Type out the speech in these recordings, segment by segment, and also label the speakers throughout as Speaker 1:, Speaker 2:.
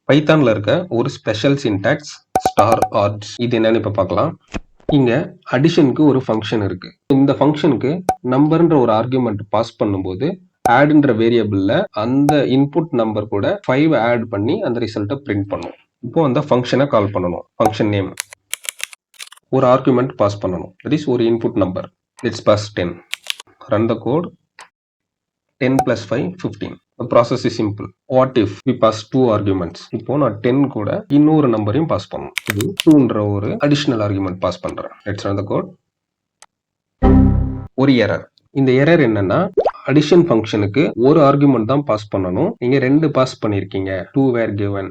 Speaker 1: பைத்தான்ல இருக்க ஒரு special syntax star arcs. இது என்னன்னு இப்ப பார்க்கலாம். இங்க அடிஷனுக்கு ஒரு ஃபங்க்ஷன் இருக்கு. இந்த ஃபங்க்ஷனுக்கு நம்பர்ன்ற ஒரு ஆர்குமெண்ட் பாஸ் பண்ணும்போது ஆட்ன்ற வேரியபிள்ல அந்த இன்புட் நம்பர் கூட 5 ஆட் பண்ணி அந்த ரிசல்ட்டை பிரிண்ட் பண்ணும். இப்போ அந்த ஃபங்க்ஷனை கால் பண்ணணும். ஃபங்க்ஷன் நேம் ஒரு ஆர்குமெண்ட் பாஸ் பண்ணணும். தட் இஸ் ஒரு input number. Let's pass 10. Run the code. 10 plus 5 15. The process is simple. What if we pass 2 arguments? இப்போ நான் 10 கூட இன்னொரு நம்பரையும் பாஸ் பண்ணணும். இது 2ன்ற ஒரு அடிஷனல் ஆர்குமெண்ட் பாஸ் பண்றேன். Let's run the code. ஒரு எரர். இந்த எரர் என்னன்னா அடிஷன் ஃபங்க்ஷனுக்கு ஒரு ஆர்குமெண்ட் தான் பாஸ் பண்ணணும். நீங்க 2 பாஸ் பண்ணிருக்கீங்க. 2 were given.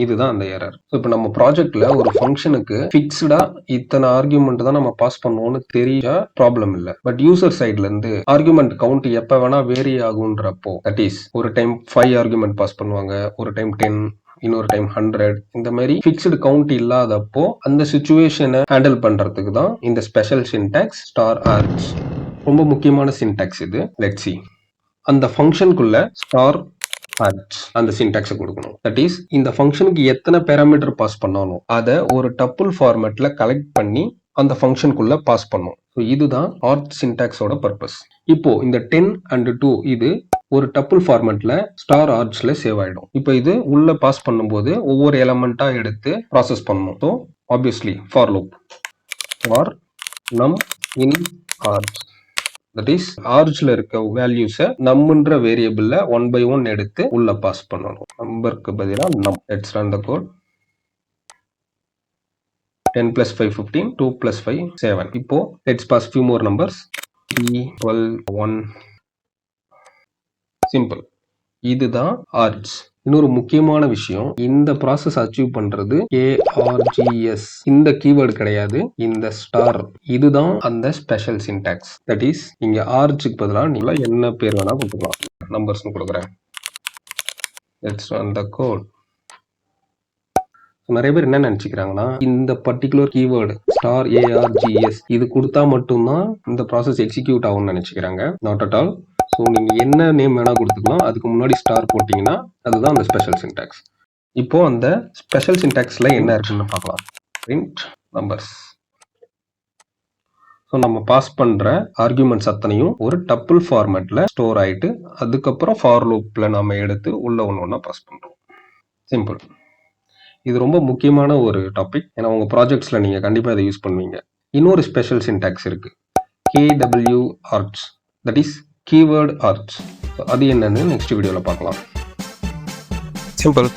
Speaker 1: இதுதான் அந்த எரர். இப்போ நம்ம ப்ராஜெக்ட்ல ஒரு ஃபங்க்ஷனுக்கு ஃபிக்ஸ்டா இத்தனை ஆர்குமெண்ட் தான் நம்ம பாஸ் பண்ணுவோம்னு தெரிஞ்சா ப்ராப்ளம் இல்ல. பட் யூசர் சைட்ல இருந்து ஆர்குமெண்ட் கவுண்ட் எப்ப வேணா வேரி ஆகுன்றப்போ, தட் இஸ் ஒரு டைம் 5 ஆர்குமெண்ட் பாஸ் பண்ணுவாங்க, ஒரு டைம் 10, இன்னொரு டைம் 100. இந்த மாதிரி ஃபிக்ஸ்டு கவுண்ட் இல்லாதப்போ அந்த சிச்சுவேஷனை ஹேண்டில் பண்றதுக்கு தான் இந்த ஸ்பெஷல் சின்டாக்ஸ் ஸ்டார் ஆர்க்ஸ். ரொம்ப முக்கியமான சின்டாக்ஸ் இது. Let's see. அந்த ஃபங்க்ஷனுக்குள்ள ஸ்டார் அந்த சின்டாக்ஸை கொடுக்கணும். தட் இஸ் இந்த ஃபங்க்ஷனுக்கு எத்தனை பேராமீட்டர் பாஸ் பண்ணாலும் அதை ஒரு டப்புள் ஃபார்மேட்ல கலெக்ட் பண்ணி அந்த ஃபங்க்ஷனுக்குள்ள பாஸ் பண்ணும். இதுதான் ஆர்க் சின்டாக்ஸோட பர்பஸ். இப்போ இந்த 10 and 2 இது ஒரு டப்புள் ஃபார்மேட்ல ஸ்டார் ஆர்க்ஸ்ல சேவ் ஆயிடும். இப்போ இது உள்ள பாஸ் பண்ணும்போது ஒவ்வொரு எலமெண்டா எடுத்து ப்ராசஸ் பண்ணணும். So obviously for loop for நம் இன் ஆர்க்ஸ். தட் இஸ் ஆர்ஜ்ல இருக்க வேல்யூஸை நம்மன்ற வேரியபிள்ல 1 by 1 எடுத்து உள்ள பாஸ் பண்ணணும். நம்பருக்கு பதிலா நம். Let's run the code. 10 plus 5 15, 2 plus 5 7. இப்போ let's pass few more numbers. 3 12 1. Simple. இதுதான் ஆர்ஜ். இன்னொரு முக்கியமான விஷயம், இந்த ப்ராசஸ் அச்சீவ் பண்றது args. இந்த கீவேர்டு கிடையாது, இந்த ஸ்டார். இதுதான் அந்த ஸ்பெஷல் சின்டாக்ஸ். தட் இஸ் இங்க ஆர்ஜுக்கு பதிலா நீங்க என்ன பேர் வேணா கொடுத்துக்கலாம். நம்பர்ஸ் கொடுக்குறேன். Let's run the code. நிறைய பேர் என்ன நினைச்சுக்கிறாங்கன்னா, இந்த பர்டிகுலர் கீவேர்டு ஸ்டார் args இது கொடுத்தா மட்டும்தான் இந்த ப்ராசஸ் எக்ஸிக்யூட் ஆகும்னு நினைச்சுக்கிறாங்க. Not at all. ஸோ நீங்கள் என்ன நேம் வேணால் கொடுத்துக்கலாம். அதுக்கு முன்னாடி ஸ்டார் போட்டிங்கன்னா அதுதான் அந்த ஸ்பெஷல் சின்டாக்ஸ். இப்போ அந்த ஸ்பெஷல் சின்டாக்ஸில் என்ன இருக்குன்னு பார்க்கலாம். Print numbers. ஸோ நம்ம பாஸ் பண்ணுற ஆர்குமெண்ட்ஸ் அத்தனையும் ஒரு டப்புள் ஃபார்மேட்டில் ஸ்டோர் ஆகிட்டு அதுக்கப்புறம் ஃபார் லூப்பில் நம்ம எடுத்து உள்ள ஒன்று ஒன்றா பாஸ் பண்ணுறோம். சிம்பிள். இது ரொம்ப முக்கியமான ஒரு டாபிக். ஏன்னா உங்கள் ப்ராஜெக்ட்ஸில் நீங்கள் கண்டிப்பாக இதை யூஸ் பண்ணுவீங்க. இன்னொரு ஸ்பெஷல் சின்டாக்ஸ் இருக்குது, KW args. That is keyword args. அது என்னன்னு நெக்ஸ்ட் வீடியோல பார்க்கலாம். சிம்பிள்.